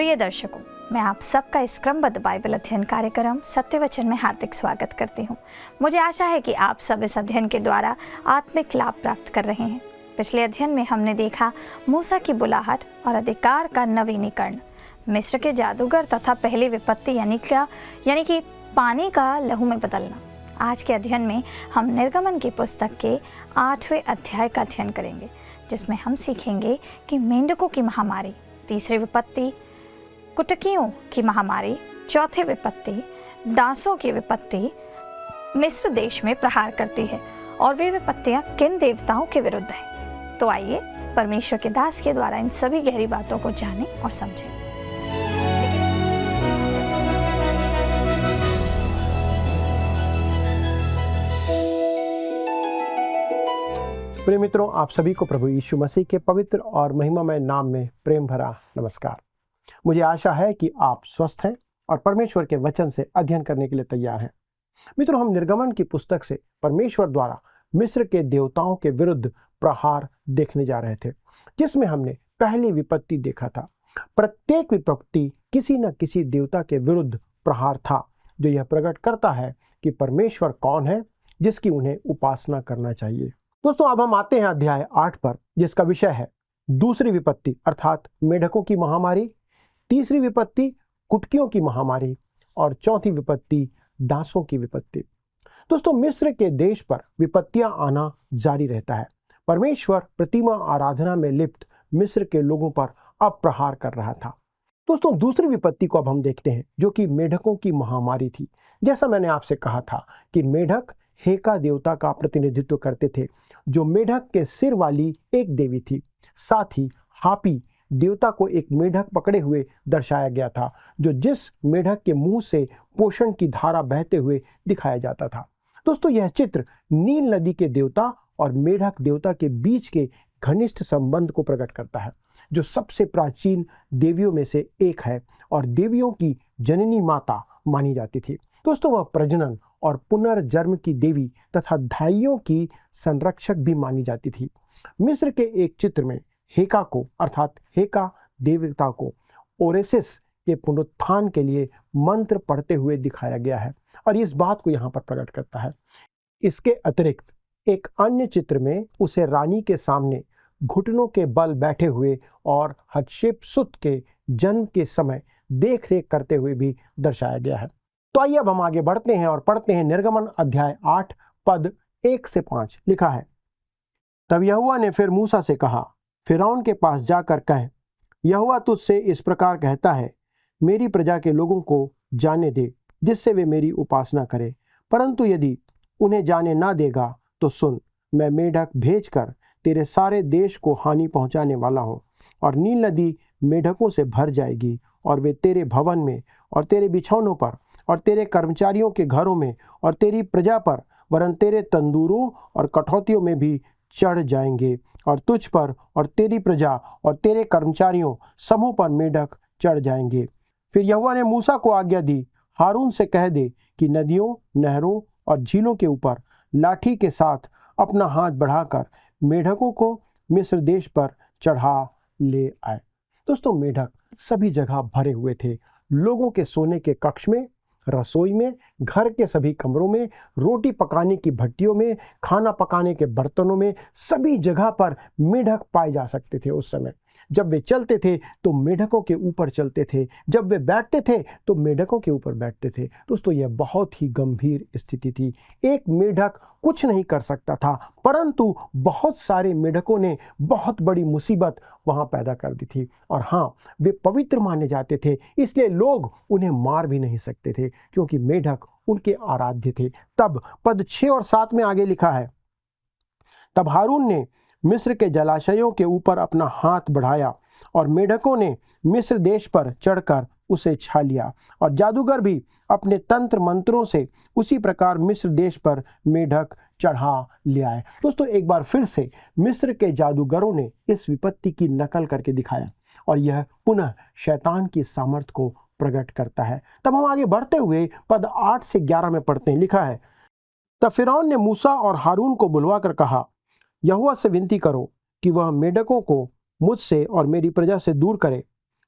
प्रिय दर्शकों, मैं आप सबका इस क्रमबद्ध बाइबल अध्ययन कार्यक्रम सत्यवचन में हार्दिक स्वागत करती हूँ। मुझे आशा है कि आप सब इस अध्ययन के द्वारा आत्मिक लाभ प्राप्त कर रहे हैं। पिछले अध्ययन में हमने देखा मूसा की बुलाहट और अधिकार का नवीनीकरण, मिस्र के जादूगर तथा पहली विपत्ति यानी कि पानी का लहू में बदलना। आज के अध्ययन में हम निर्गमन की पुस्तक के 8वें अध्याय का अध्ययन करेंगे, जिसमें हम सीखेंगे कि मेंढकों की महामारी, तीसरी विपत्ति कुटकियों की महामारी, चौथी विपत्ति डांसों की विपत्ति मिस्र देश में प्रहार करती है और वे विपत्तियां किन देवताओं के विरुद्ध हैं। तो आइए परमेश्वर के दास के द्वारा इन सभी गहरी बातों को जानें और समझें। प्रिय मित्रों, आप सभी को प्रभु यीशु मसीह के पवित्र और महिमामय नाम में प्रेम भरा नमस्कार। मुझे आशा है कि आप स्वस्थ हैं और परमेश्वर के वचन से अध्ययन करने के लिए तैयार हैं। मित्रों, हम निर्गमन की पुस्तक से परमेश्वर द्वारा मिस्र के देवताओं के विरुद्ध प्रहार देखने जा रहे थे, जिसमें हमने पहली विपत्ति देखा था। प्रत्येक विपत्ति किसी न किसी देवता के विरुद्ध प्रहार था, जो यह प्रकट करता है कि परमेश्वर कौन है, जिसकी उन्हें उपासना करना चाहिए। दोस्तों, अब हम आते हैं अध्याय 8 पर, जिसका विषय है दूसरी विपत्ति अर्थात मेढकों की महामारी, तीसरी विपत्ति कुटकियों की महामारी और चौथी विपत्ति डांसों की विपत्ति। दोस्तों, मिस्र के देश पर विपत्तियां आना जारी रहता है। परमेश्वर प्रतिमा आराधना में लिप्त मिस्र के लोगों पर अब प्रहार कर रहा था। दोस्तों, दूसरी विपत्ति को अब हम देखते हैं, जो कि मेढकों की महामारी थी। जैसा मैंने आपसे कहा था कि मेढक हेका देवता का प्रतिनिधित्व करते थे, जो मेढक के सिर वाली एक देवी थी। साथ ही हापी देवता को एक मेढक पकड़े हुए दर्शाया गया था, जो जिस मेढक के मुंह से पोषण की धारा बहते हुए दिखाया जाता था। दोस्तों, यह चित्र नील नदी के देवता और मेढक देवता के बीच के घनिष्ठ संबंध को प्रकट करता है, जो सबसे प्राचीन देवियों में से एक है और देवियों की जननी माता मानी जाती थी। दोस्तों, वह प्रजनन और पुनर्जन्म की देवी तथा धाइयों की संरक्षक भी मानी जाती थी। मिस्र के एक चित्र में हेका को अर्थात हेका देवता को ओरेसिस के पुनरुत्थान के लिए मंत्र पढ़ते हुए दिखाया गया है और इस बात को यहाँ पर प्रकट करता है। इसके अतिरिक्त एक अन्य चित्र में उसे रानी के सामने घुटनों के बल बैठे हुए और हतशेपसुत के जन्म के समय देख रेख करते हुए भी दर्शाया गया है। तो आइए अब हम आगे बढ़ते हैं और पढ़ते हैं निर्गमन अध्याय 8 पद 1 से 5। लिखा है, तब यहोवा ने फिर मूसा से कहा, फिरौन के पास जाकर कह, यहोवा तुझसे इस प्रकार कहता है, मेरी प्रजा के लोगों को जाने दे, जिससे वे मेरी उपासना करें। परंतु यदि उन्हें जाने ना देगा तो सुन, मैं मेढक भेजकर तेरे सारे देश को हानि पहुंचाने वाला हूँ, और नील नदी मेढकों से भर जाएगी, और वे तेरे भवन में और तेरे बिछौनों पर और तेरे कर्मचारियों के घरों में और तेरी प्रजा पर वरन तेरे तंदूरों और कठौतियों में भी चढ़ जाएंगे, और तुझ पर और तेरी प्रजा और तेरे कर्मचारियों समूह पर मेढक चढ़ जाएंगे। फिर यहोवा ने मूसा को आज्ञा दी, हारून से कह दे कि नदियों, नहरों और झीलों के ऊपर लाठी के साथ अपना हाथ बढ़ाकर मेढकों को मिस्र देश पर चढ़ा ले आए। दोस्तों, मेढक सभी जगह भरे हुए थे। लोगों के सोने के कक्ष में, रसोई में, घर के सभी कमरों में, रोटी पकाने की भट्टियों में, खाना पकाने के बर्तनों में, सभी जगह पर मेढक पाए जा सकते थे। उस समय जब वे चलते थे तो मेढकों के ऊपर चलते थे, जब वे बैठते थे तो मेढकों के ऊपर बैठते थे। दोस्तों, यह बहुत ही गंभीर स्थिति थी। एक मेढक कुछ नहीं कर सकता था, परंतु बहुत सारे मेढकों ने बहुत बड़ी मुसीबत वहाँ पैदा कर दी थी। और हाँ, वे पवित्र माने जाते थे, इसलिए लोग उन्हें मार भी नहीं सकते थे, क्योंकि मेढक उनके आराध्य थे। तब पद 6 और 7 में आगे लिखा है, तब हारून ने मिस्र के जलाशयों के ऊपर अपना हाथ बढ़ाया, और मेढकों ने मिस्र देश पर चढ़कर उसे छा लिया, और जादूगर भी अपने तंत्र मंत्रों से उसी प्रकार मिस्र देश पर मेढक चढ़ा ले आए। दोस्तों, एक बार फिर से मिस्र के जादूगरों ने इस विपत्ति की नकल करके दिखाया, और यह पुनः शैतान की सामर्थ्य को प्रकट करता है। तब हम आगे बढ़ते हुए पद 8 से 11 में पढ़ते हैं। लिखा है, तब फिरौन ने मूसा और हारून को बुलवा कर कहा, यहोवा से विनती करो कि वह मेढकों को मुझसे और मेरी प्रजा से दूर करे,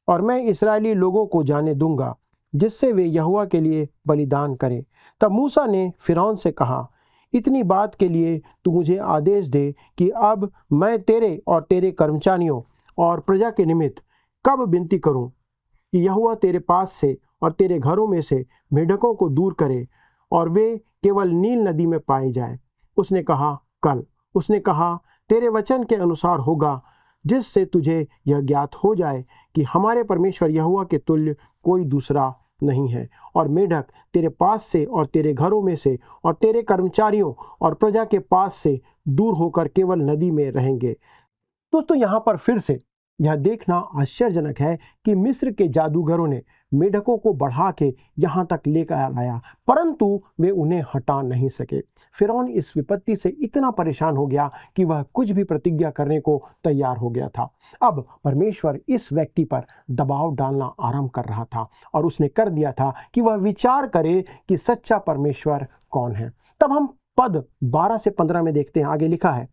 और मैं इस्राएली लोगों को जाने दूंगा, जिससे वे यहोवा के लिए बलिदान करें। तब मूसा ने फिरौन से कहा, इतनी बात के लिए तू मुझे आदेश दे कि अब मैं तेरे और तेरे कर्मचारियों और प्रजा के निमित्त कब विनती करूं कि यहोवा तेरे पास से और तेरे घरों में से मेढ़कों को दूर करे और वे केवल नील नदी में पाए जाए। उसने कहा, कल। उसने कहा, तेरे वचन के अनुसार होगा, जिससे तुझे यह ज्ञात हो जाए कि हमारे परमेश्वर यहोवा के तुल्य कोई दूसरा नहीं है, और मेढ़क तेरे पास से और तेरे घरों में से और तेरे कर्मचारियों और प्रजा के पास से दूर होकर केवल नदी में रहेंगे। दोस्तों, यहाँ पर फिर से यह देखना आश्चर्यजनक है कि मिस्र के जादूगरों ने मेढकों को बढ़ा के यहाँ तक लेकर आया, परंतु वे उन्हें हटा नहीं सके। फिरौन इस विपत्ति से इतना परेशान हो गया कि वह कुछ भी प्रतिज्ञा करने को तैयार हो गया था। अब परमेश्वर इस व्यक्ति पर दबाव डालना आरंभ कर रहा था और उसने कर दिया था कि वह विचार करे कि सच्चा परमेश्वर कौन है। तब हम पद 12 से 15 में देखते हैं, आगे लिखा है,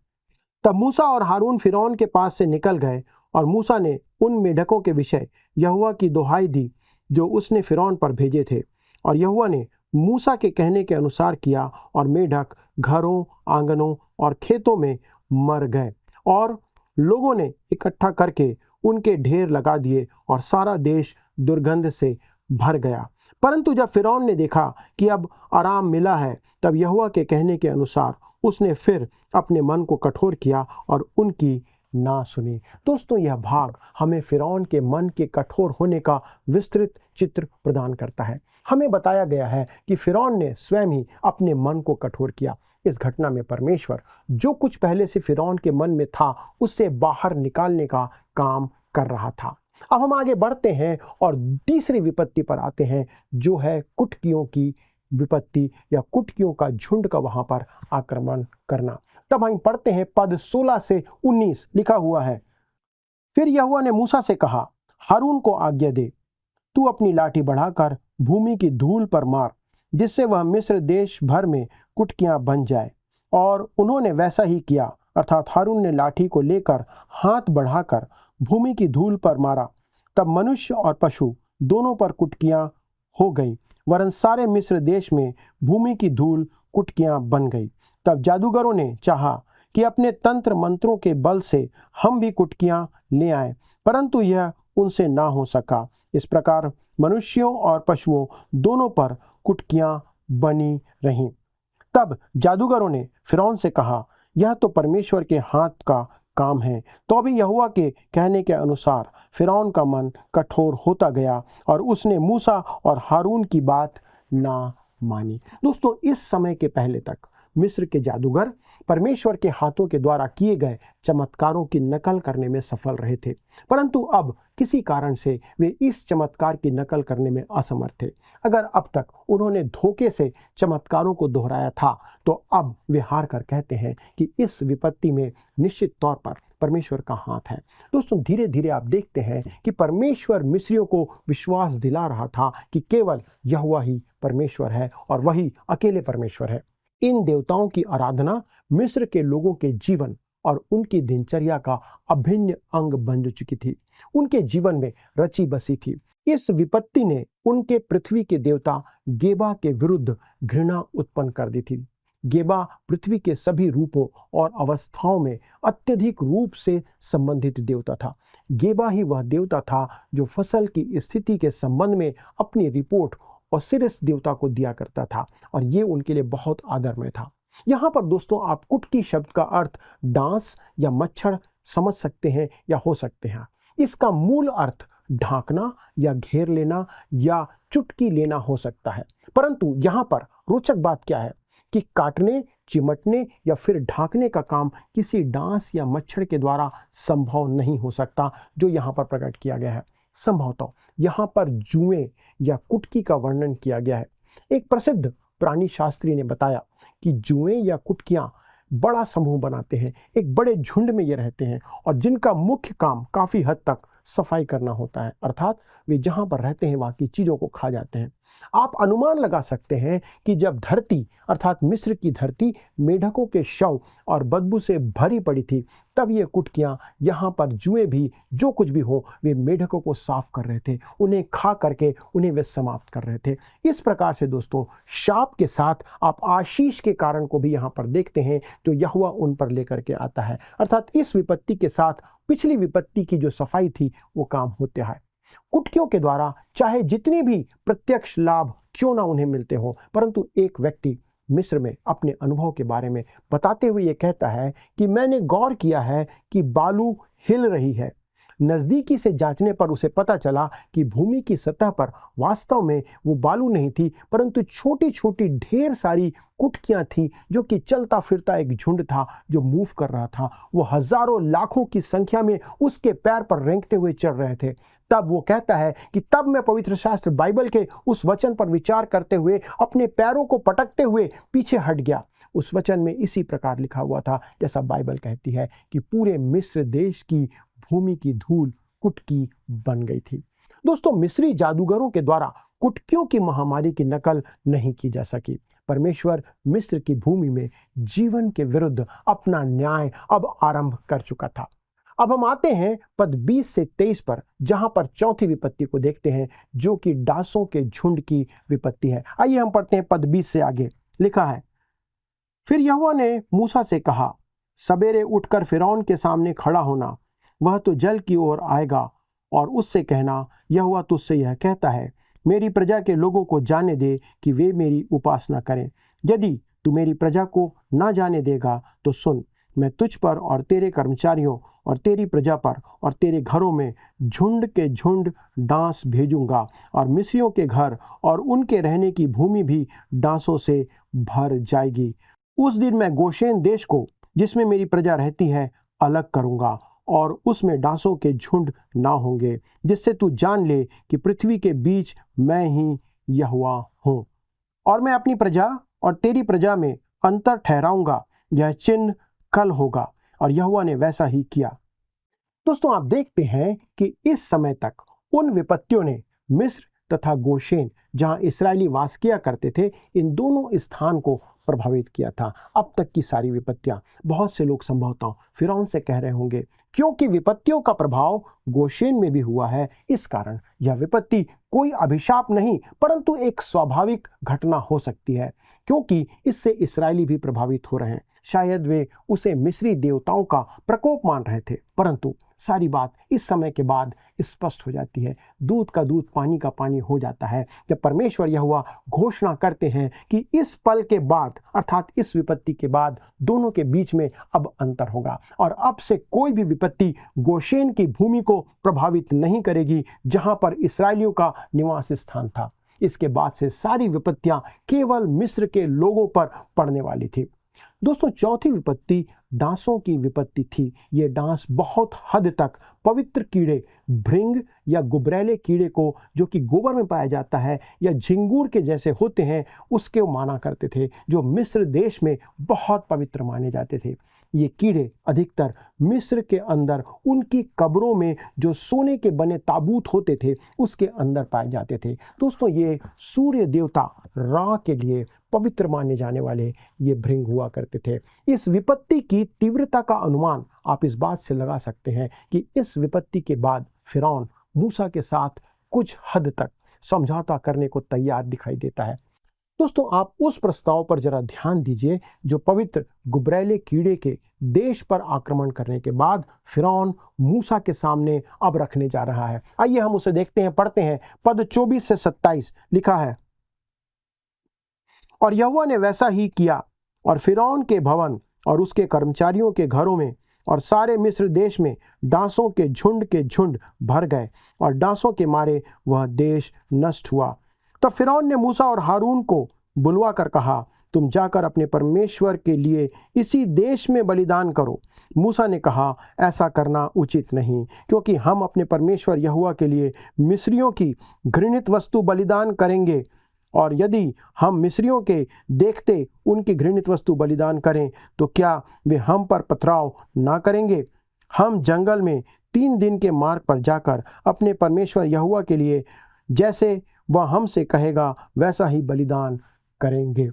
तब मूसा और हारून फिरौन के पास से निकल गए और मूसा ने उन मेढकों के विषय यहोवा की दुहाई दी जो उसने फिरौन पर भेजे थे, और यहोवा ने मूसा के कहने के अनुसार किया, और मेढक घरों, आंगनों और खेतों में मर गए, और लोगों ने इकट्ठा करके उनके ढेर लगा दिए, और सारा देश दुर्गंध से भर गया। परंतु जब फिरौन ने देखा कि अब आराम मिला है, तब यहोवा के कहने के अनुसार उसने फिर अपने मन को कठोर किया और उनकी ना सुनी। दोस्तों, यह भाग हमें फिरौन के मन के कठोर होने का विस्तृत चित्र प्रदान करता है। हमें बताया गया है कि फिरौन ने स्वयं ही अपने मन को कठोर किया। इस घटना में परमेश्वर जो कुछ पहले से फिरौन के मन में था उससे बाहर निकालने का काम कर रहा था। अब हम आगे बढ़ते हैं और तीसरी विपत्ति पर आते हैं, जो है कुटकियों की विपत्ति या कुटकियों का झुंड का वहां पर आक्रमण करना। तब हम पढ़ते हैं पद 16 से 19, लिखा हुआ है, फिर यहोवा ने मूसा से कहा, हारून को आज्ञा दे, तू अपनी लाठी बढ़ाकर भूमि की धूल पर मार, जिससे वह मिस्र देश भर में कुटकियां बन जाए। और उन्होंने वैसा ही किया, अर्थात हारून ने लाठी को लेकर हाथ बढ़ाकर भूमि की धूल पर मारा। तब मनुष्य और पशु दोनों पर कुटकियां हो गई, वरन सारे मिस्र देश में भूमि की धूल कुटकियां बन गई। तब जादूगरों ने चाहा कि अपने तंत्र मंत्रों के बल से हम भी कुटकियां ले आए, परंतु यह उनसे ना हो सका। इस प्रकार मनुष्यों और पशुओं दोनों पर कुटकियां बनी रहीं। तब जादूगरों ने फिरौन से कहा, यह तो परमेश्वर के हाथ का काम है। तो भी यहोवा के कहने के अनुसार फिरौन का मन कठोर होता गया और उसने मूसा और हारून की बात ना मानी। दोस्तों, इस समय के पहले तक मिस्र के जादूगर परमेश्वर के हाथों के द्वारा किए गए चमत्कारों की नकल करने में सफल रहे थे, परंतु अब किसी कारण से वे इस चमत्कार की नकल करने में असमर्थ थे। अगर अब तक उन्होंने धोखे से चमत्कारों को दोहराया था, तो अब वे हार कर कहते हैं कि इस विपत्ति में निश्चित तौर पर परमेश्वर का हाथ है। दोस्तों, धीरे धीरे आप देखते हैं कि परमेश्वर मिस्रियों को विश्वास दिला रहा था कि केवल यहोवा ही परमेश्वर है और वही अकेले परमेश्वर है। इन देवताओं की आराधना मिस्र के लोगों के जीवन और उनकी दिनचर्या का अभिन्न अंग बन चुकी थी, उनके जीवन में रची बसी थी। इस विपत्ति ने उनके पृथ्वी के देवता गेबा के विरुद्ध घृणा उत्पन्न कर दी थी। गेबा पृथ्वी के सभी रूपों और अवस्थाओं में अत्यधिक रूप से संबंधित देवता था। गेबा ही वह देवता था जो फसल की स्थिति के संबंध में अपनी रिपोर्ट और सिरस देवता को दिया करता था, और ये उनके लिए बहुत आदरमय था। यहाँ पर दोस्तों, आप कुटकी शब्द का अर्थ डांस या मच्छर समझ सकते हैं या हो सकते हैं। इसका मूल अर्थ ढांकना या घेर लेना या चुटकी लेना हो सकता है, परंतु यहाँ पर रोचक बात क्या है कि काटने, चिमटने या फिर ढांकने का काम किसी डांस या मच्छर के द्वारा संभव नहीं हो सकता, जो यहाँ पर प्रकट किया गया है। संभवतः यहाँ पर जुएं या कुटकी का वर्णन किया गया है। एक प्रसिद्ध प्राणी शास्त्री ने बताया कि जुएं या कुटकियां बड़ा समूह बनाते हैं, एक बड़े झुंड में ये रहते हैं, और जिनका मुख्य काम काफ़ी हद तक सफाई करना होता है, अर्थात वे जहाँ पर रहते हैं वहाँ की चीज़ों को खा जाते हैं। आप अनुमान लगा सकते हैं कि जब धरती अर्थात मिस्र की धरती मेढकों के शव और बदबू से भरी पड़ी थी, तब ये कुटकियां यहाँ पर जुए भी जो कुछ भी हो वे मेढकों को साफ कर रहे थे, उन्हें खा करके उन्हें वे समाप्त कर रहे थे। इस प्रकार से दोस्तों शाप के साथ आप आशीष के कारण को भी यहाँ पर देखते हैं जो यहोवा उन पर लेकर के आता है। अर्थात इस विपत्ति के साथ पिछली विपत्ति की जो सफाई थी वो काम होता है। कुटकियों के द्वारा चाहे जितने भी प्रत्यक्ष लाभ क्यों ना उन्हें मिलते हो, परंतु एक व्यक्ति मिस्र में अपने अनुभव के बारे में बताते हुए ये कहता है कि मैंने गौर किया है कि बालू हिल रही है। नज़दीकी से जांचने पर उसे पता चला कि भूमि की सतह पर वास्तव में वो बालू नहीं थी, परंतु छोटी छोटी ढेर सारी कुटकियां थी जो कि चलता फिरता एक झुंड था जो मूव कर रहा था। वो हजारों लाखों की संख्या में उसके पैर पर रेंगते हुए चढ़ रहे थे। तब वो कहता है कि तब मैं पवित्र शास्त्र बाइबल के उस वचन पर विचार करते हुए अपने पैरों को पटकते हुए पीछे हट गया। उस वचन में इसी प्रकार लिखा हुआ था जैसा बाइबल कहती है कि पूरे मिस्र देश की भूमि की धूल कुटकी बन गई थी। दोस्तों मिस्री जादूगरों के द्वारा कुटकियों की महामारी की नकल नहीं की जा सकी। परमेश्वर मिस्र की भूमि में जीवन के विरुद्ध अपना न्याय अब आरंभ कर चुका था। अब हम आते हैं पद 20 से 23 पर, जहां पर चौथी विपत्ति को देखते हैं जो कि डांसों के झुंड की विपत्ति है। आइए हम पढ़ते हैं पद 20 से आगे। लिखा है, फिर यहोवा ने मूसा से कहा, सवेरे उठकर फिरौन के सामने खड़ा होना, वह तो जल की ओर आएगा और उससे कहना, यहोवा तुझसे यह कहता है, मेरी प्रजा के लोगों को जाने दे कि वे मेरी उपासना करें। यदि तू मेरी प्रजा को ना जाने देगा तो सुन, मैं तुझ पर और तेरे कर्मचारियों और तेरी प्रजा पर और तेरे घरों में झुंड के झुंड डांस भेजूंगा और मिस्रियों के घर और उनके रहने की भूमि भी डांसों से भर जाएगी। उस दिन मैं गोशेन देश को जिसमें मेरी प्रजा रहती है अलग करूंगा और उसमें डांसों के झुंड ना होंगे, जिससे तू जान ले कि पृथ्वी के बीच मैं ही यहोवा हूँ। और मैं अपनी प्रजा और तेरी प्रजा में अंतर ठहराऊंगा, यह चिन्ह कल होगा। और यहोवा ने वैसा ही किया। दोस्तों आप देखते हैं कि इस समय तक उन विपत्तियों ने मिस्र तथा गोशेन जहां इस्राएली वास किया करते थे, इन दोनों स्थान को प्रभावित किया था। अब तक की सारी विपत्तियां, बहुत से लोग संभवतः फिरौन से कह रहे होंगे क्योंकि विपत्तियों का प्रभाव गोशेन में भी हुआ है, इस कारण यह विपत्ति कोई अभिशाप नहीं परंतु एक स्वाभाविक घटना हो सकती है, क्योंकि इससे इस्राएली भी प्रभावित हो रहे हैं। शायद वे उसे मिस्री देवताओं का प्रकोप मान रहे थे, परंतु सारी बात इस समय के बाद स्पष्ट हो जाती है। दूध का दूध पानी का पानी हो जाता है जब परमेश्वर यहोवा घोषणा करते हैं कि इस पल के बाद अर्थात इस विपत्ति के बाद दोनों के बीच में अब अंतर होगा और अब से कोई भी विपत्ति गोशेन की भूमि को प्रभावित नहीं करेगी जहां पर इस्राएलियों का निवास स्थान था। इसके बाद से सारी विपत्तियां केवल मिस्र के लोगों पर पड़ने वाली थी। दोस्तों चौथी विपत्ति डांसों की विपत्ति थी। ये डांस बहुत हद तक पवित्र कीड़े भृंग या गुबरैले कीड़े को जो कि गोबर में पाया जाता है या झिंगूर के जैसे होते हैं उसके माना करते थे, जो मिस्र देश में बहुत पवित्र माने जाते थे। ये कीड़े अधिकतर मिस्र के अंदर उनकी कब्रों में जो सोने के बने ताबूत होते थे उसके अंदर पाए जाते थे। दोस्तों ये सूर्य देवता रा के लिए पवित्र माने जाने वाले ये भृंग हुआ करते थे। इस विपत्ति की तीव्रता का अनुमान आप इस बात से लगा सकते हैं कि इस विपत्ति के बाद फिरौन मूसा के साथ कुछ हद तक समझौता करने को तैयार दिखाई देता है। दोस्तों आप उस प्रस्ताव पर जरा ध्यान दीजिए जो पवित्र गुबरैले कीड़े के देश पर आक्रमण करने के बाद फिरौन मूसा के सामने अब रखने जा रहा है। आइए हम उसे देखते हैं, पढ़ते हैं। पद 24 से 27 लिखा है, और यहोवा ने वैसा ही किया और फिरौन के भवन और उसके कर्मचारियों के घरों में और सारे मिस्र देश में डांसों के झुंड भर गए और डांसों के मारे वह देश नष्ट हुआ। तब फिरौन ने मूसा और हारून को बुलवा कर कहा, तुम जाकर अपने परमेश्वर के लिए इसी देश में बलिदान करो। मूसा ने कहा, ऐसा करना उचित नहीं, क्योंकि हम अपने परमेश्वर यहोवा के लिए मिस्रियों की घृणित वस्तु बलिदान करेंगे, और यदि हम मिस्रियों के देखते उनकी घृणित वस्तु बलिदान करें तो क्या वे हम पर पथराव ना करेंगे? हम जंगल में 3 दिन के मार्ग पर जाकर अपने परमेश्वर यहोवा के लिए जैसे वह हमसे कहेगा वैसा ही बलिदान करेंगे।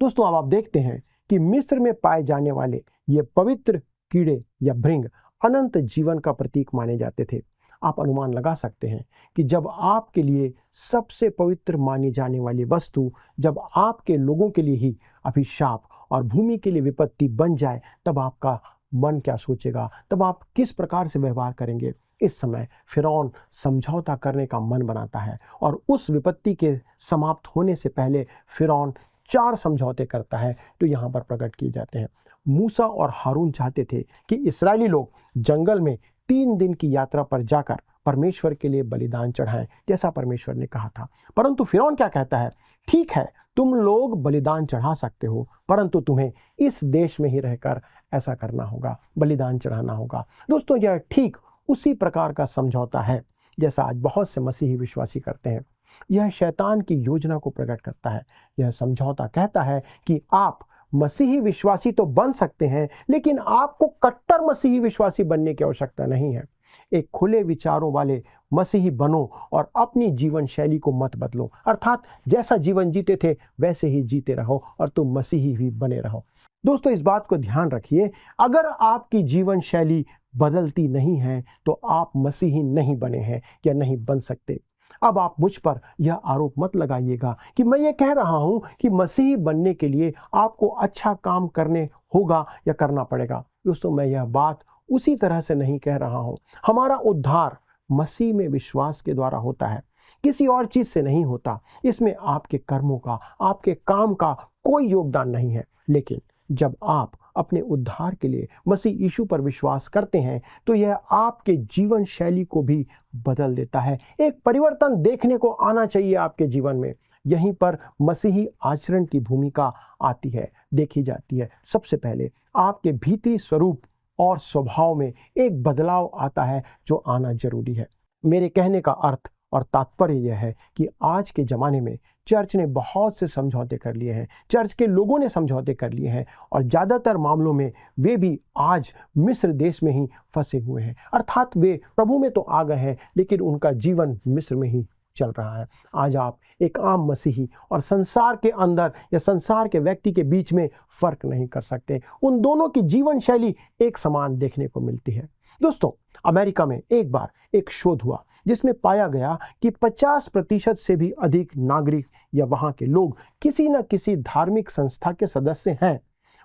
दोस्तों, अब आप देखते हैं कि मिस्र में पाए जाने वाले ये पवित्र कीड़े या भृंग अनंत जीवन का प्रतीक माने जाते थे। आप अनुमान लगा सकते हैं कि जब आपके लिए सबसे पवित्र मानी जाने वाली वस्तु जब आपके लोगों के लिए ही अभिशाप और भूमि के लिए विपत्ति बन जाए, तब आपका मन क्या सोचेगा, तब आप किस प्रकार से व्यवहार करेंगे। इस समय फिरौन समझौता करने का मन बनाता है और उस विपत्ति के समाप्त होने से पहले फिरौन 4 समझौते करता है जो यहाँ पर प्रकट किए जाते हैं। मूसा और हारून चाहते थे कि इस्राएली लोग जंगल में 3 दिन की यात्रा पर जाकर परमेश्वर के लिए बलिदान चढ़ाएं, जैसा परमेश्वर ने कहा था। परंतु फिरौन क्या कहता है, ठीक है, तुम लोग बलिदान चढ़ा सकते हो, परंतु तुम्हें इस देश में ही रहकर ऐसा करना होगा, बलिदान चढ़ाना होगा। दोस्तों, यह ठीक उसी प्रकार का समझौता है जैसा आज बहुत से मसीही विश्वासी करते हैं। यह शैतान की योजना को प्रकट करता है। यह समझौता कहता है कि आप मसीही विश्वासी तो बन सकते हैं, लेकिन आपको कट्टर मसीही विश्वासी बनने की आवश्यकता नहीं है। एक खुले विचारों वाले मसीही बनो और अपनी जीवन शैली को मत बदलो, अर्थात जैसा जीवन जीते थे वैसे ही जीते रहो और तुम मसीही भी बने रहो। दोस्तों, इस बात को ध्यान रखिए, अगर आपकी जीवन शैली बदलती नहीं है तो आप मसीही नहीं बने हैं या नहीं बन सकते। अब आप मुझ पर यह आरोप मत लगाइएगा कि मैं ये कह रहा हूं कि मसीही बनने के लिए आपको अच्छा काम करने होगा या करना पड़ेगा। दोस्तों, मैं यह बात उसी तरह से नहीं कह रहा हूं। हमारा उद्धार मसीह में विश्वास के द्वारा होता है, किसी और चीज से नहीं होता। इसमें आपके कर्मों का, आपके काम का कोई योगदान नहीं है। लेकिन जब आप अपने उद्धार के लिए मसीह यीशु पर विश्वास करते हैं तो यह आपके जीवन शैली को भी बदल देता है। एक परिवर्तन देखने को आना चाहिए आपके जीवन में। यहीं पर मसीही आचरण की भूमिका आती है, देखी जाती है। सबसे पहले आपके भीतरी स्वरूप और स्वभाव में एक बदलाव आता है जो आना जरूरी है। मेरे कहने का अर्थ और तात्पर्य यह है कि आज के ज़माने में चर्च ने बहुत से समझौते कर लिए हैं, चर्च के लोगों ने समझौते कर लिए हैं और ज़्यादातर मामलों में वे भी आज मिस्र देश में ही फंसे हुए हैं। अर्थात वे प्रभु में तो आ गए हैं, लेकिन उनका जीवन मिस्र में ही चल रहा है। आज आप एक आम मसीही और संसार के अंदर या संसार के व्यक्ति के बीच में फर्क नहीं कर सकते। उन दोनों की जीवन शैली एक समान देखने को मिलती है। दोस्तों, अमेरिका में एक बार एक शोध हुआ जिसमें पाया गया कि 50% से भी अधिक नागरिक या वहां के लोग किसी न किसी धार्मिक संस्था के सदस्य हैं।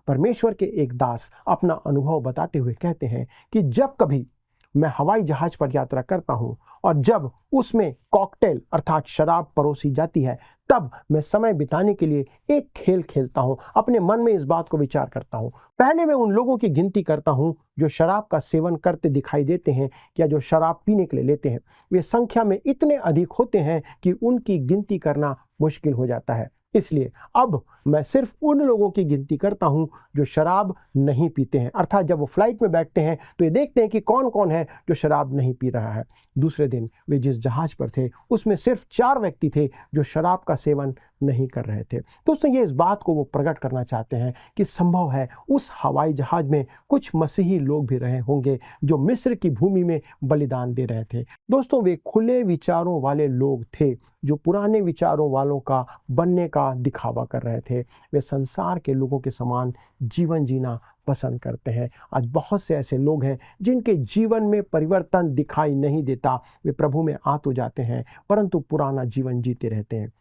परमेश्वर के एक दास अपना अनुभव बताते हुए कहते हैं कि जब कभी मैं हवाई जहाज पर यात्रा करता हूं और जब उसमें कॉकटेल अर्थात शराब परोसी जाती है, तब मैं समय बिताने के लिए एक खेल खेलता हूं। अपने मन में इस बात को विचार करता हूं। पहले मैं उन लोगों की गिनती करता हूं जो शराब का सेवन करते दिखाई देते हैं या जो शराब पीने के लिए लेते हैं। वे संख्या में इतने अधिक होते हैं कि उनकी गिनती करना मुश्किल हो जाता है। इसलिए अब मैं सिर्फ उन लोगों की गिनती करता हूं जो शराब नहीं पीते हैं। अर्थात जब वो फ्लाइट में बैठते हैं तो ये देखते हैं कि कौन कौन है जो शराब नहीं पी रहा है। दूसरे दिन वे जिस जहाज पर थे उसमें सिर्फ 4 व्यक्ति थे जो शराब का सेवन नहीं कर रहे थे। तो उससे ये इस बात को वो प्रकट करना चाहते हैं कि संभव है उस हवाई जहाज में कुछ मसीही लोग भी रहे होंगे जो मिस्र की भूमि में बलिदान दे रहे थे। दोस्तों, वे खुले विचारों वाले लोग थे जो पुराने विचारों वालों का बनने का दिखावा कर रहे थे। वे संसार के लोगों के समान जीवन जीना पसंद करते हैं। आज बहुत से ऐसे लोग हैं जिनके जीवन में परिवर्तन दिखाई नहीं देता। वे प्रभु में आ तो जाते हैं परंतु पुराना जीवन जीते रहते हैं।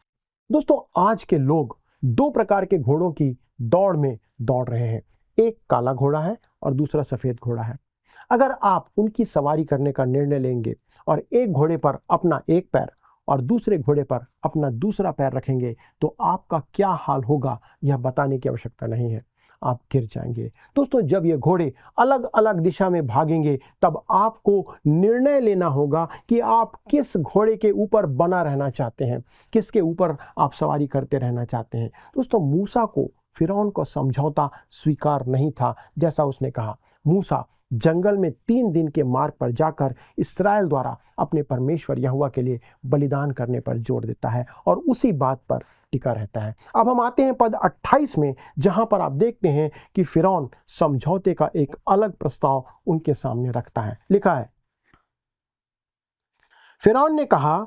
दोस्तों, आज के लोग 2 प्रकार के घोड़ों की दौड़ में दौड़ रहे हैं। एक काला घोड़ा है और दूसरा सफ़ेद घोड़ा है। अगर आप उनकी सवारी करने का निर्णय लेंगे और एक घोड़े पर अपना एक पैर और दूसरे घोड़े पर अपना दूसरा पैर रखेंगे तो आपका क्या हाल होगा यह बताने की आवश्यकता नहीं है, आप गिर जाएंगे। दोस्तों, जब ये घोड़े अलग अलग दिशा में भागेंगे तब आपको निर्णय लेना होगा कि आप किस घोड़े के ऊपर बना रहना चाहते हैं, किसके ऊपर आप सवारी करते रहना चाहते हैं। दोस्तों, मूसा को फिरौन का समझौता स्वीकार नहीं था। जैसा उसने कहा, मूसा जंगल में 3 दिन के मार्ग पर जाकर इस्राएल द्वारा अपने परमेश्वर यहोवा के लिए बलिदान करने पर जोर देता है और उसी बात पर टिका रहता है। अब हम आते हैं पद 28 में, जहां पर आप देखते हैं कि फिरौन समझौते का एक अलग प्रस्ताव उनके सामने रखता है। लिखा है, फिरौन ने कहा,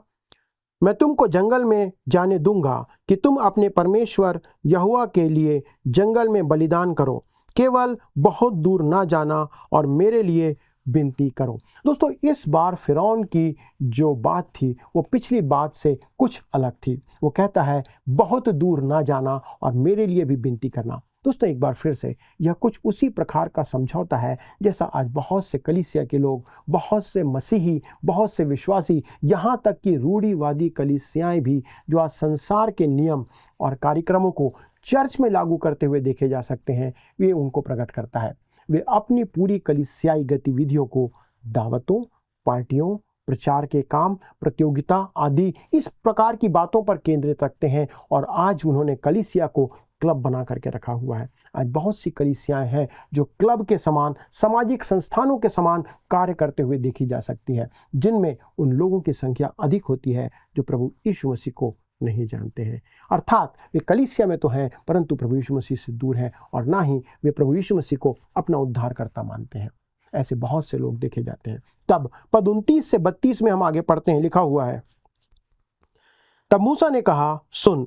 मैं तुमको जंगल में जाने दूंगा कि तुम अपने परमेश्वर यहोवा के लिए जंगल में बलिदान करो, केवल बहुत दूर ना जाना और मेरे लिए विनती करो। दोस्तों, इस बार फिरौन की जो बात थी वो पिछली बात से कुछ अलग थी। वो कहता है बहुत दूर ना जाना और मेरे लिए भी विनती करना। दोस्तों, एक बार फिर से यह कुछ उसी प्रकार का समझौता है जैसा आज बहुत से कलीसिया के लोग, बहुत से मसीही, बहुत से विश्वासी, यहाँ तक कि रूढ़िवादी कलीसियाएं भी जो आज संसार के नियम और कार्यक्रमों को चर्च में लागू करते हुए देखे जा सकते हैं, वे उनको प्रकट करता है। वे अपनी पूरी कलीसियाई गतिविधियों को दावतों, पार्टियों, प्रचार के काम, प्रतियोगिता आदि इस प्रकार की बातों पर केंद्रित रखते हैं और आज उन्होंने कलीसिया को क्लब बना करके रखा हुआ है। आज बहुत सी कलीसियाएं हैं जो क्लब के समान, सामाजिक संस्थानों के समान कार्य करते हुए देखी जा सकती है, जिनमें उन लोगों की संख्या अधिक होती है जो प्रभु यीशु मसीह को नहीं जानते हैं। अर्थात वे कलीसिया में तो हैं परंतु प्रभु यीशु मसीह से दूर हैं और ना ही वे प्रभु यीशु मसीह को अपना उद्धारकर्ता मानते हैं। ऐसे बहुत से लोग देखे जाते हैं। तब पद 29 से 32 में हम आगे पढ़ते हैं, लिखा हुआ है, तब मूसा ने कहा, सुन,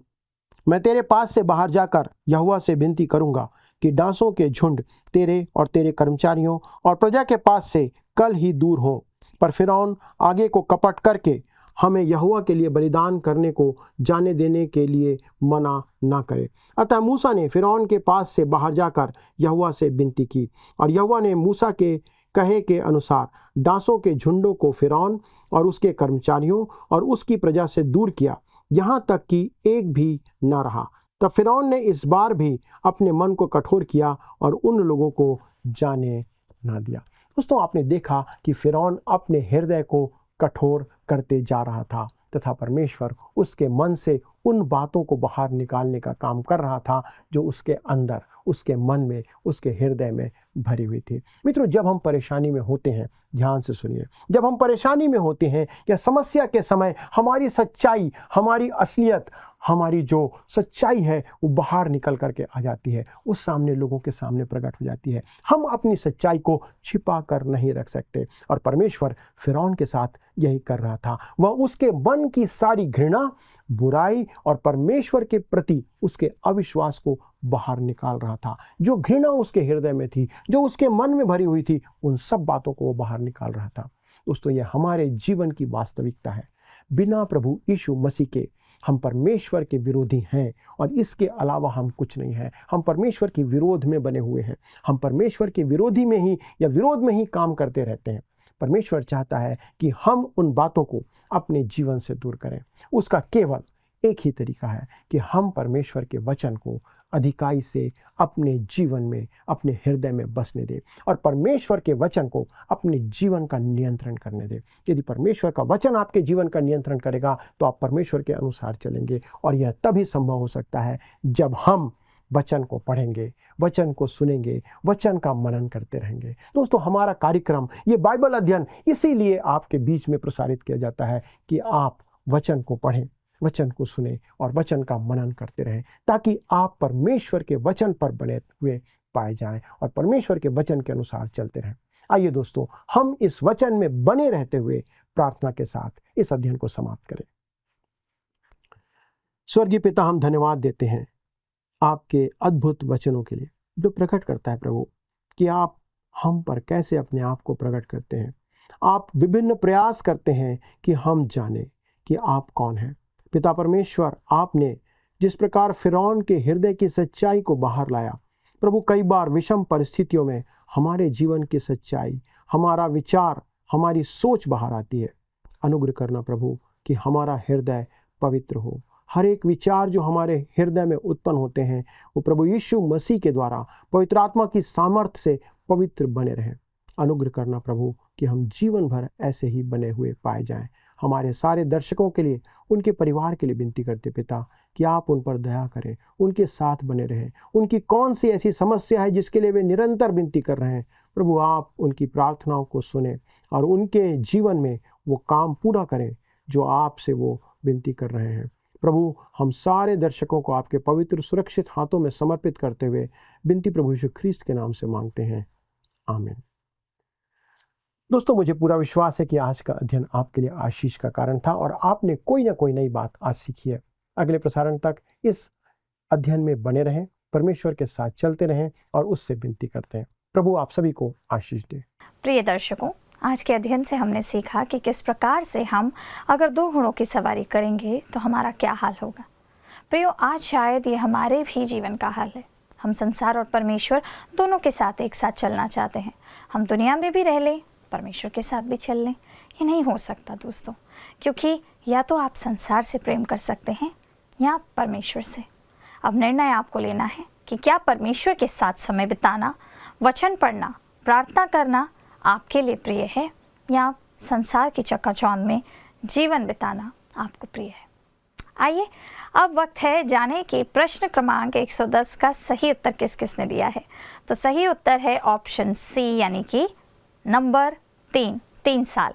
मैं तेरे पास से बाहर जाकर यहोवा से विनती करूंगा कि डांसों के झुंड तेरे और तेरे कर्मचारियों और प्रजा के पास से कल ही दूर हो, पर फिरौन आगे को कपट करके हमें यहोवा के लिए बलिदान करने को जाने देने के लिए मना ना करे। अतः मूसा ने फिरौन के पास से बाहर जाकर यहोवा से विनती की और यहोवा ने मूसा के कहे के अनुसार डांसों के झुंडों को फिरौन और उसके कर्मचारियों और उसकी प्रजा से दूर किया, यहाँ तक कि एक भी न रहा। तब फिरौन ने इस बार भी अपने मन को कठोर किया और उन लोगों को जाने ना दिया। दोस्तों, आपने देखा कि फिरौन अपने हृदय को कठोर करते जा रहा था तथा परमेश्वर उसके मन से उन बातों को बाहर निकालने का काम कर रहा था जो उसके अंदर, उसके मन में, उसके हृदय में भरी हुई थी। मित्रों, जब हम परेशानी में होते हैं, ध्यान से सुनिए, जब हम परेशानी में होते हैं या समस्या के समय हमारी सच्चाई, हमारी असलियत, हमारी जो सच्चाई है वो बाहर निकल करके आ जाती है, उस सामने लोगों के सामने प्रकट हो जाती है। हम अपनी सच्चाई को छिपा कर नहीं रख सकते और परमेश्वर फिरौन के साथ यही कर रहा था। वह उसके मन की सारी घृणा, बुराई और परमेश्वर के प्रति उसके अविश्वास को बाहर निकाल रहा था। जो घृणा उसके हृदय में थी, जो उसके मन में भरी हुई थी, उन सब बातों को वो बाहर निकाल रहा था। दोस्तों, यह हमारे जीवन की वास्तविकता है। बिना प्रभु यीशु मसीह के हम परमेश्वर के विरोधी हैं और इसके अलावा हम कुछ नहीं हैं। हम परमेश्वर के विरोध में बने हुए हैं। हम परमेश्वर के विरोधी में ही या विरोध में ही काम करते रहते हैं। परमेश्वर चाहता है कि हम उन बातों को अपने जीवन से दूर करें। उसका केवल एक ही तरीका है कि हम परमेश्वर के वचन को अधिकाई से अपने जीवन में, अपने हृदय में बसने दें और परमेश्वर के वचन को अपने जीवन का नियंत्रण करने दें। यदि परमेश्वर का वचन आपके जीवन का नियंत्रण करेगा तो आप परमेश्वर के अनुसार चलेंगे और यह तभी संभव हो सकता है जब हम वचन को पढ़ेंगे, वचन को सुनेंगे, वचन का मनन करते रहेंगे। दोस्तों, हमारा कार्यक्रम ये बाइबल अध्ययन इसीलिए आपके बीच में प्रसारित किया जाता है कि आप वचन को पढ़ें, वचन को सुने और वचन का मनन करते रहें, ताकि आप परमेश्वर के वचन पर बने हुए पाए जाएं और परमेश्वर के वचन के अनुसार चलते रहें। आइए दोस्तों, हम इस वचन में बने रहते हुए प्रार्थना के साथ इस अध्ययन को समाप्त करें। स्वर्गीय पिता, हम धन्यवाद देते हैं आपके अद्भुत वचनों के लिए जो प्रकट करता है प्रभु कि आप हम पर कैसे अपने आप को प्रकट करते हैं। आप विभिन्न प्रयास करते हैं कि हम जाने कि आप कौन हैं। पिता परमेश्वर, आपने जिस प्रकार फिरौन के हृदय की सच्चाई को बाहर लाया प्रभु, कई बार विषम परिस्थितियों में हमारे जीवन की सच्चाई, हमारा विचार, हमारी सोच बाहर आती है। अनुग्रह करना प्रभु कि हमारा हृदय पवित्र हो। हर एक विचार जो हमारे हृदय में उत्पन्न होते हैं वो प्रभु यीशु मसीह के द्वारा पवित्र आत्मा की सामर्थ्य से पवित्र बने रहें। अनुग्रह करना प्रभु कि हम जीवन भर ऐसे ही बने हुए पाए जाएं। हमारे सारे दर्शकों के लिए, उनके परिवार के लिए विनती करते पिता कि आप उन पर दया करें, उनके साथ बने रहें। उनकी कौन सी ऐसी समस्या है जिसके लिए वे निरंतर विनती कर रहे हैं प्रभु, आप उनकी प्रार्थनाओं को सुने और उनके जीवन में वो काम पूरा करें जो आपसे वो विनती कर रहे हैं। प्रभु, हम सारे दर्शकों को आपके पवित्र सुरक्षित हाथों में समर्पित करते हुए विनती प्रभु यीशु ख्रीस्त के नाम से मांगते हैं, आमीन। दोस्तों, मुझे पूरा विश्वास है कि आज का अध्ययन आपके लिए आशीष का कारण था और आपने कोई ना कोई नई बात आज सीखी है। अगले प्रसारण तक इस अध्ययन में बने रहें, परमेश्वर के साथ चलते रहें और उससे विनती करते हैं। प्रभु आप सभी को आशीष दे। प्रिय दर्शकों, आज के अध्ययन से हमने सीखा कि किस प्रकार से हम अगर 2 घोड़ों की सवारी करेंगे तो हमारा क्या हाल होगा। प्रियो, आज शायद ये हमारे भी जीवन का हाल है। हम संसार और परमेश्वर दोनों के साथ एक साथ चलना चाहते हैं। हम दुनिया में भी रह लें, परमेश्वर के साथ भी चल लें। ये नहीं हो सकता दोस्तों, क्योंकि या तो आप संसार से प्रेम कर सकते हैं या परमेश्वर से। अब निर्णय आपको लेना है कि क्या परमेश्वर के साथ समय बिताना, वचन पढ़ना, प्रार्थना करना आपके लिए प्रिय है या संसार की चकाचौंध में जीवन बिताना आपको प्रिय है। आइए अब वक्त है जाने कि प्रश्न क्रमांक 110 का सही उत्तर किस किसने दिया है। तो सही उत्तर है ऑप्शन सी, यानी कि नंबर 3 साल।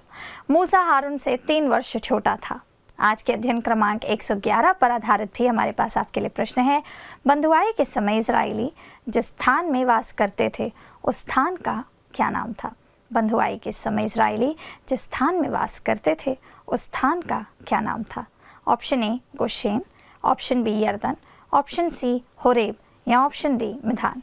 मूसा हारून से 3 वर्ष छोटा था। आज के अध्ययन क्रमांक 111 पर आधारित भी हमारे पास आपके लिए प्रश्न है। बंधुआई के समय इजरायली जिस स्थान में वास करते थे उस स्थान का क्या नाम था? बंधुआई के समय इजरायली जिस स्थान में वास करते थे उस स्थान का क्या नाम था? Option A Goshen, option B यरदन, ऑप्शन सी होरेब या ऑप्शन डी मिधान।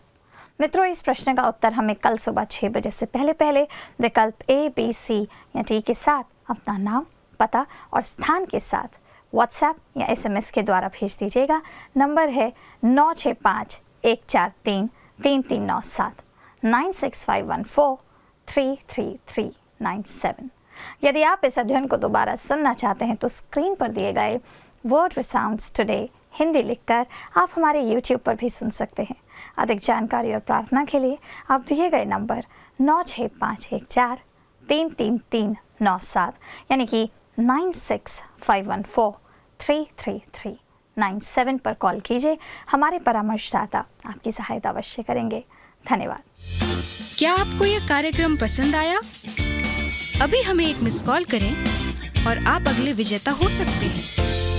मित्रों, इस प्रश्न का उत्तर हमें कल सुबह 6 बजे से पहले विकल्प ए, बी, सी या डी के साथ अपना नाम, पता और स्थान के साथ व्हाट्सएप या SMS के द्वारा भेज दीजिएगा। नंबर है 9651433397 9651433397। यदि आप इस अध्ययन को दोबारा सुनना चाहते हैं तो स्क्रीन पर दिए गए वर्ड रिसाउंड्स टुडे हिंदी लिखकर आप हमारे YouTube पर भी सुन सकते हैं। अधिक जानकारी और प्रार्थना के लिए आप दिए गए नंबर 9651433397 यानी कि 9651433397 पर कॉल कीजिए। हमारे परामर्शदाता आपकी सहायता अवश्य करेंगे। धन्यवाद। क्या आपको यह कार्यक्रम पसंद आया? अभी हमें एक मिस कॉल करें और आप अगले विजेता हो सकते हैं।